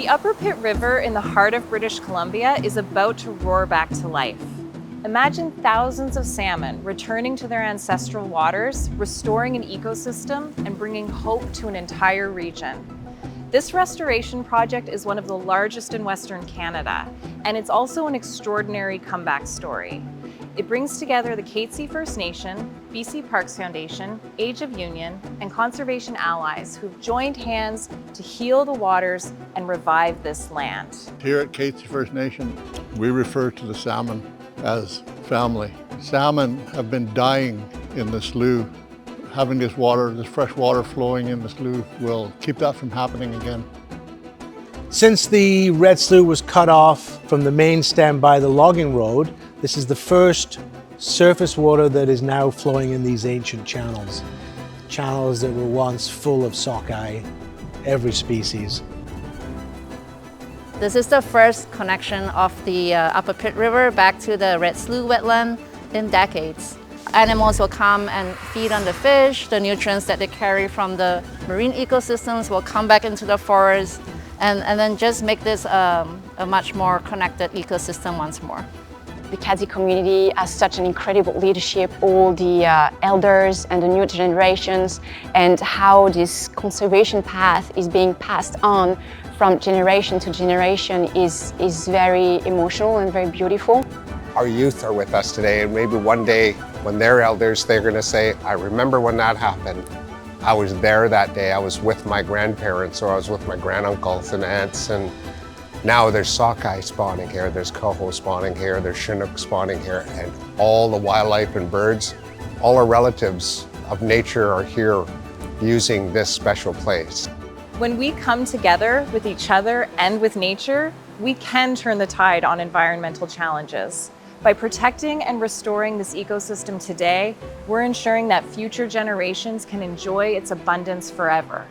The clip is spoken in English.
The Upper Pitt River in the heart of British Columbia is about to roar back to life. Imagine thousands of salmon returning to their ancestral waters, restoring an ecosystem, and bringing hope to an entire region. This restoration project is one of the largest in Western Canada, and it's also an extraordinary comeback story. It brings together the Katzie First Nation, BC Parks Foundation, Age of Union, and conservation allies who've joined hands to heal the waters and revive this land. Here at Katzie First Nation, we refer to the salmon as family. Salmon have been dying in the slough. Having this fresh water flowing in the slough will keep that from happening again. Since the Red Slough was cut off from the main stem by the logging road, this is the first surface water that is now flowing in these ancient channels. Channels that were once full of sockeye, every species. This is the first connection of the Upper Pitt River back to the Red Slough wetland in decades. Animals will come and feed on the fish. The nutrients that they carry from the marine ecosystems will come back into the forest and then just make this a much more connected ecosystem once more. The Katzie community has such an incredible leadership, all the elders and the new generations, and how this conservation path is being passed on from generation to generation is very emotional and very beautiful. Our youth are with us today, and maybe one day when they're elders, they're going to say, I remember when that happened. I was there that day. I was with my grandparents, or I was with my granduncles and aunts, and now there's sockeye spawning here, there's coho spawning here, there's chinook spawning here, and all the wildlife and birds, all our relatives of nature are here using this special place. When we come together with each other and with nature, we can turn the tide on environmental challenges. By protecting and restoring this ecosystem today, we're ensuring that future generations can enjoy its abundance forever.